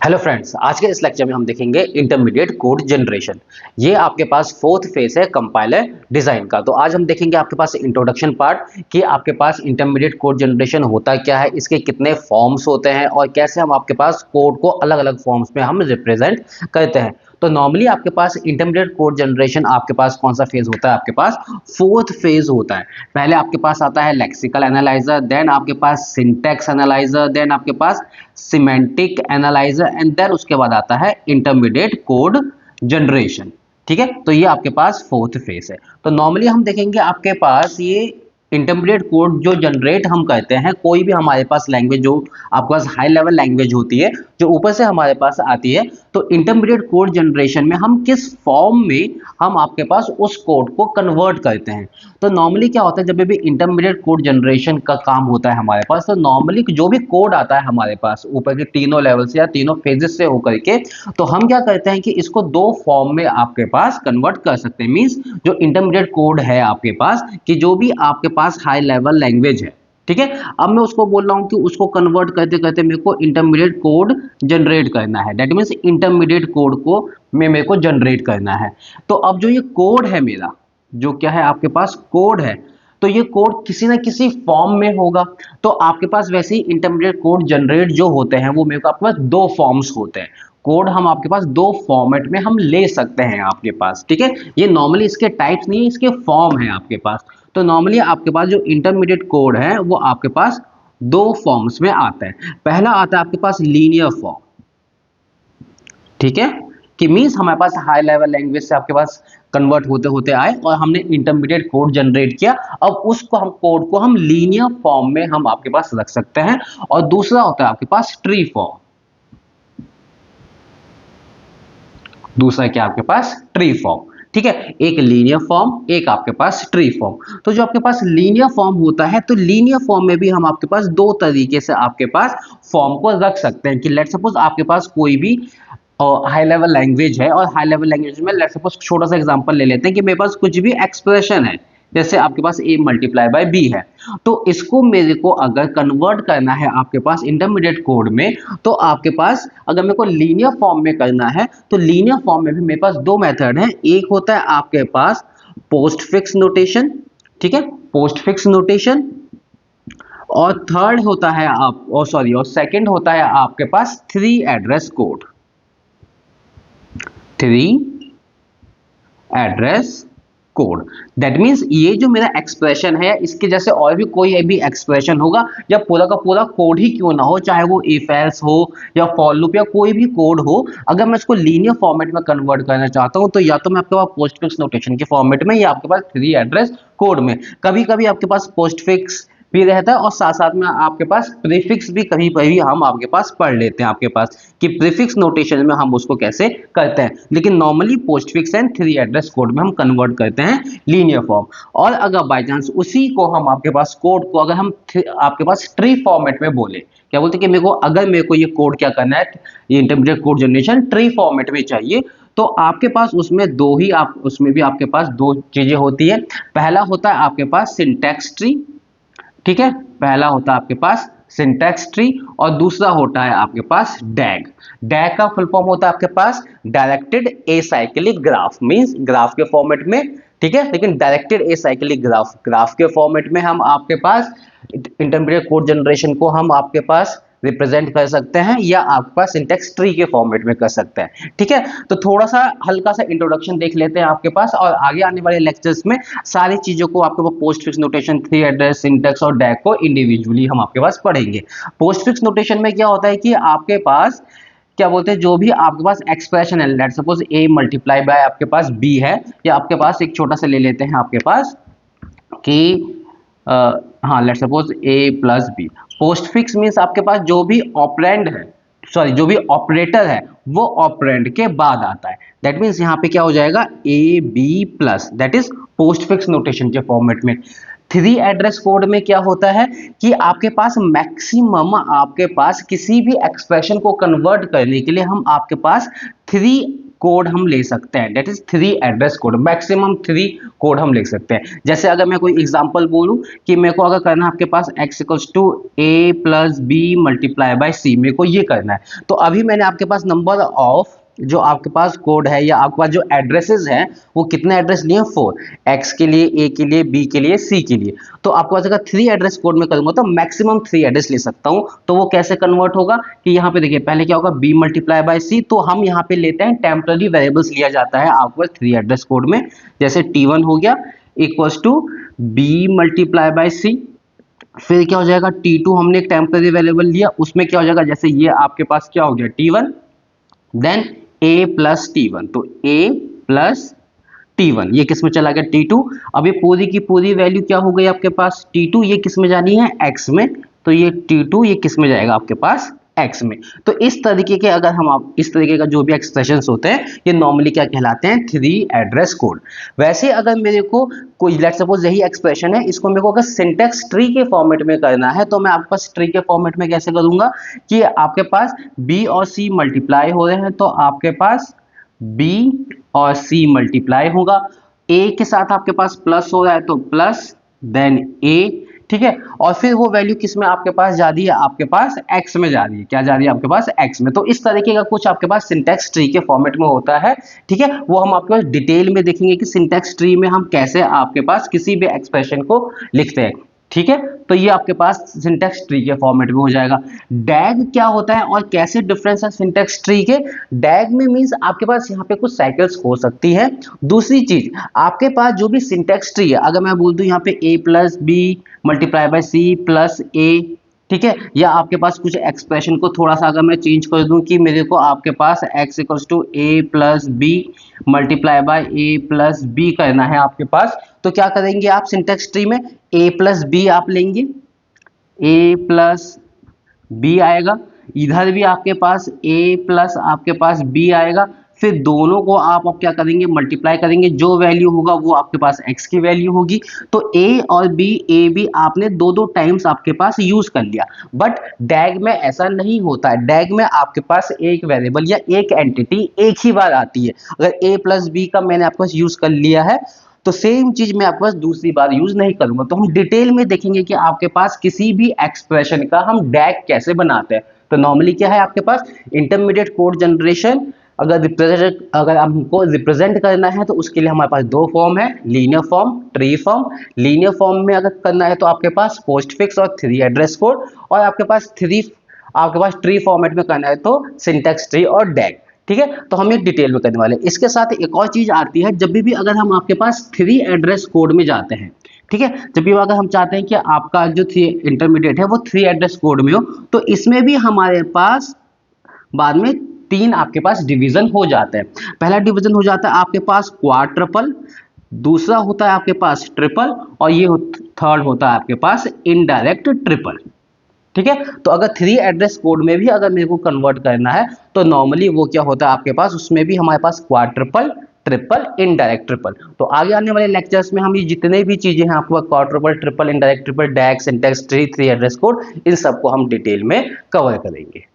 Hello friends, आज के इस लेक्चर में हम देखेंगे इंटरमीडिएट कोड जनरेशन। ये आपके पास फोर्थ फेज है कंपाइलर डिजाइन का। तो आज हम देखेंगे आपके पास इंट्रोडक्शन पार्ट कि आपके पास इंटरमीडिएट कोड जनरेशन होता क्या है, इसके कितने फॉर्म्स होते हैं और कैसे हम आपके पास कोड को अलग अलग फॉर्म्स में हम रिप्रेजेंट करते हैं। तो नॉर्मली आपके पास इंटरमीडिएट कोड जनरेशन आपके पास कौन सा फेज होता है? आपके पास फोर्थ फेज होता है। पहले आपके पास आता है लेक्सिकल एनालाइजर, देन आपके पास सिंटैक्स एनालाइजर, देन आपके पास सिमेंटिक एनालाइजर एंड देन उसके बाद आता है इंटरमीडिएट कोड जनरेशन। ठीक है, तो ये आपके पास फोर्थ फेज है। तो नॉर्मली हम देखेंगे आपके पास ये इंटरमीडिएट कोड जो जनरेट हम करते हैं, कोई भी हमारे पास लैंग्वेज जो आपके पास हाई लेवल लैंग्वेज होती है जो ऊपर से हमारे पास आती है, तो इंटरमीडिएट कोड जनरेशन में हम किस फॉर्म में हम आपके पास उस कोड को कन्वर्ट करते हैं। तो नॉर्मली क्या होता है, जब भी इंटरमीडिएट कोड जनरेशन का काम होता है हमारे पास, तो नॉर्मली जो भी कोड आता है हमारे पास ऊपर के तीनों लेवल से या तीनों फेजेस से होकर के, तो हम क्या करते हैं कि इसको दो फॉर्म में आपके पास कन्वर्ट कर सकते हैं। मींस जो इंटरमीडिएट कोड है आपके पास, कि जो भी आपके पास हाई लेवल लैंग्वेज है, ठीक है, अब मैं उसको बोल रहा हूं कि उसको कन्वर्ट करते करते मेरे को इंटरमीडिएट कोड जनरेट करना है। दैट मीन्स इंटरमीडिएट कोड को मेरे को जनरेट करना है। तो अब जो ये कोड है मेरा, जो क्या है आपके पास कोड है, तो ये कोड किसी ना किसी फॉर्म में होगा। तो आपके पास वैसे ही इंटरमीडिएट कोड जनरेट जो होते हैं वो मेरे को आपके पास दो फॉर्म्स होते हैं। कोड हम आपके पास दो फॉर्मेट में हम ले सकते हैं आपके पास। ठीक है, ये नॉर्मली इसके टाइप्स नहीं है, इसके फॉर्म है आपके पास। तो नॉर्मली आपके पास जो इंटरमीडिएट कोड है वो आपके पास दो फॉर्म्स में आता है। पहला आता है आपके पास लीनियर फॉर्म, ठीक है, कि मींस हमारे पास हाई लेवल लैंग्वेज से आपके पास कन्वर्ट होते होते आए और हमने इंटरमीडिएट कोड जनरेट किया। अब उसको हम कोड को हम लीनियर फॉर्म में हम आपके पास रख सकते हैं। और दूसरा होता है आपके पास ट्री फॉर्म। दूसरा क्या आपके पास? Tree form. ठीक है, एक लीनियर फॉर्म, एक आपके पास ट्री फॉर्म। तो जो आपके पास लीनियर फॉर्म होता है, तो लीनियर फॉर्म में भी हम आपके पास दो तरीके से आपके पास फॉर्म को रख सकते हैं। कि लेट सपोज आपके पास कोई भी हाई लेवल लैंग्वेज है और हाई लेवल लैंग्वेज में लेट सपोज छोटा सा एग्जांपल ले लेते हैं कि मेरे पास कुछ भी एक्सप्रेशन है, जैसे आपके पास a मल्टीप्लाई बाय b है। तो इसको मेरे को अगर कन्वर्ट करना है आपके पास इंटरमीडिएट कोड में, तो आपके पास अगर मेरे को लीनियर फॉर्म में करना है, तो लीनियर फॉर्म में भी मेरे पास दो मेथड है। एक होता है आपके पास पोस्ट फिक्स नोटेशन, ठीक है, पोस्ट फिक्स नोटेशन। और थर्ड होता है आप और सेकंड होता है आपके पास three address code. Three address code. That means ये जो मेरा एक्सप्रेशन है, इसके जैसे और भी कोई भी एक्सप्रेशन होगा, या पूरा का पूरा कोड ही क्यों ना हो, चाहे वो इफ एल्स हो या फॉर लूप या कोई भी कोड हो, अगर मैं इसको लीनियर फॉर्मेट में कन्वर्ट करना चाहता हूं, तो या तो मैं आपके पास पोस्ट फिक्स नोटेशन के फॉर्मेट में या आपके पास थ्री एड्रेस कोड में। कभी कभी आपके पास पोस्ट फिक्स भी रहता है और साथ साथ में आपके पास प्रीफिक्स भी कभी कभी हम आपके पास पढ़ लेते हैं आपके पास, कि प्रीफिक्स नोटेशन में हम उसको कैसे करते हैं। लेकिन normally post fix and three address code में हम कन्वर्ट करते हैं लीनियर फॉर्म। और अगर बाय चांस उसी को हम आपके पास कोड को अगर हम आपके पास ट्री फॉर्मेट में बोले, क्या बोलते हैं कि मेरे को ये कोड क्या करना है, ये intermediate code generation tree format में चाहिए, तो आपके पास उसमें दो ही उसमें भी आपके पास दो चीजें होती है। पहला होता है आपके पास सिंटैक्स ट्री, ठीक है, पहला होता है आपके पास सिंटैक्स ट्री और दूसरा होता है आपके पास डैग। डैग का फुल फॉर्म होता है आपके पास directed acyclic graph, means graph के फॉर्मेट में, ठीक है, लेकिन डायरेक्टेड एसाइक्लिक ग्राफ, ग्राफ के फॉर्मेट में हम आपके पास इंटरमीडिएट कोड जनरेशन को हम आपके पास रिप्रेजेंट कर सकते हैं, या आपके पास सिंटैक्स ट्री के फॉर्मेट में कर सकते हैं। ठीक है, तो थोड़ा सा हल्का सा इंट्रोडक्शन देख लेते हैं आपके पास, और आगे आने वाले लेक्चर्स में सारी चीजों को आपके पास postfix notation, three address, syntax और डैग को इंडिविजुअली हम आपके पास पढ़ेंगे। पोस्ट फिक्स नोटेशन में क्या होता है कि आपके पास क्या बोलते हैं, जो भी आपके पास एक्सप्रेशन है, late suppose a multiply by आपके पास b है, या आपके पास एक छोटा सा ले लेते हैं आपके पास कि हाँ, let suppose a plus b. Postfix means आपके पास जो भी ऑपरेंड है, सॉरी जो भी ऑपरेटर है, वो ऑपरेंड के बाद आता है। दैट मीन्स यहाँ पे क्या हो जाएगा, a b plus, that is postfix notation के फॉर्मेट में। थ्री एड्रेस कोड में क्या होता है कि आपके पास मैक्सिमम आपके पास किसी भी एक्सप्रेशन को कन्वर्ट करने के लिए हम आपके पास थ्री कोड हम ले सकते हैं, that is 3 address code, maximum 3 code हम लिख सकते हैं। जैसे अगर मैं कोई एग्जांपल बोलूं कि मेरे को अगर करना है आपके पास x equals to a plus b multiply by c, मेरे को ये करना है, तो अभी मैंने आपके पास नंबर ऑफ जो आपके पास कोड है या आपके पास जो एड्रेसेस हैं वो कितने एड्रेस लिए हैं, 4, x के लिए, a के लिए, b के लिए, c के लिए। तो आपके पास अगर 3 एड्रेस कोड में करूंगा तो मैक्सिमम 3 एड्रेस ले सकता हूं। तो वो कैसे कन्वर्ट होगा कि यहाँ पे देखिए पहले क्या होगा, b मल्टीप्लाई बाय सी, तो हम यहाँ पे लेते हैं टेम्पररी वेरिएबल्स लिया जाता है आपके पास 3 एड्रेस कोड में, जैसे t1 हो गया equals to b multiply by c, फिर क्या हो जाएगा t2 हमने एक टेम्पररी वेरिएबल लिया, उसमें क्या हो जाएगा, जैसे ये आपके पास क्या हो गया t1, then a plus t1, तो a प्लस t1 ये किस में चला गया t2। अब ये पूरी की पूरी वैल्यू क्या हो गई आपके पास t2, ये किस में जानी है x में, तो ये t2 ये किस में जाएगा आपके पास x में। तो इस तरीके के अगर हम आप इस तरीके का जो भी एक्सप्रेशंस होते हैं ये नॉर्मली क्या कहलाते हैं, 3 एड्रेस कोड। वैसे अगर मेरे को कोई लेट सपोज यही एक्सप्रेशन है, इसको मेरे को अगर सिंटैक्स ट्री के फॉर्मेट में करना है तो मैं आपके पास ट्री के फॉर्मेट में कैसे करूंगा कि आपके पास b और c मल्टीप्लाई हो रहे हैं तो आपके पास b और c मल्टीप्लाई होगा, a के साथ आपके पास प्लस हो रहा है तो प्लस देन a, ठीक है, और फिर वो वैल्यू किस में आपके पास जा रही है, आपके पास x में जा रही है, क्या जा रही है आपके पास x में। तो इस तरीके का कुछ आपके पास सिंटैक्स ट्री के फॉर्मेट में होता है, ठीक है, वो हम आपके पास डिटेल में देखेंगे कि सिंटैक्स ट्री में हम कैसे आपके पास किसी भी एक्सप्रेशन को लिखते हैं, ठीक है। तो ये आपके पास सिंटैक्स ट्री के फॉर्मेट में हो जाएगा। डैग क्या होता है और कैसे डिफरेंस है सिंटैक्स ट्री के, डैग में मींस आपके पास यहाँ पे कुछ साइकिल्स हो सकती है। दूसरी चीज आपके पास जो भी सिंटैक्स ट्री है, अगर मैं बोल दूं यहाँ पे a plus b multiply by c plus a, ठीक है, या आपके पास कुछ एक्सप्रेशन को थोड़ा सा अगर मैं चेंज कर दूं कि मेरे को आपके पास x equals to a plus b multiply by a plus b करना है आपके पास, तो क्या करेंगे आप सिंटैक्स ट्री में a प्लस बी आप लेंगे, a प्लस बी आएगा, इधर भी आपके पास a प्लस आपके पास b आएगा, फिर दोनों को आप अब क्या करेंगे मल्टीप्लाई करेंगे, जो वैल्यू होगा वो आपके पास x की वैल्यू होगी। तो a और b, a b आपने दो दो टाइम्स आपके पास यूज कर लिया, बट डैग में ऐसा नहीं होता है। डैग में आपके पास एक वेरिएबल या एक एंटिटी एक ही बार आती है। अगर a प्लस बी का मैंने आपके पास यूज कर लिया है तो सेम चीज मैं आपके पास दूसरी बार यूज नहीं करूंगा। तो हम डिटेल में देखेंगे कि आपके पास किसी भी एक्सप्रेशन का हम डैग कैसे बनाते हैं। तो नॉर्मली क्या है आपके पास इंटरमीडिएट कोड जनरेशन, अगर हमको रिप्रेजेंट करना है तो उसके लिए हमारे पास दो फॉर्म है, linear form, tree form. Linear form में अगर करना है तो आपके पास पोस्टफिक्स और 3 एड्रेस कोड, और आपके पास ट्री फॉर्मेट में करना है तो सिंटैक्स ट्री और डैग, ठीक है। तो हम ये डिटेल में करने वाले हैं। इसके साथ एक और चीज आती है, जब भी अगर हम आपके पास 3 एड्रेस कोड में जाते हैं, ठीक है, जब भी अगर हम चाहते हैं कि आपका जो इंटरमीडिएट है वो 3 एड्रेस कोड में हो, तो इसमें भी हमारे पास बाद में 3 आपके पास डिवीजन हो जाते हैं। पहला डिवीजन हो जाता है आपके पास क्वाड्रपल, दूसरा होता है आपके पास ट्रिपल, और ये थर्ड होता है आपके पास इनडायरेक्ट ट्रिपल, ठीक है। तो अगर 3 एड्रेस कोड में भी अगर मेरे को कन्वर्ट करना है तो नॉर्मली वो क्या होता है आपके पास, उसमें भी हमारे पास क्वाड्रपल, ट्रिपल, इनडायरेक्ट ट्रिपल। तो आगे आने वाले लेक्चर्स में हम ये जितने भी चीजें हैं आपको quadruple, triple, indirect triple, डैग, syntax tree, 3 address code, इन सबको हम डिटेल में कवर करेंगे।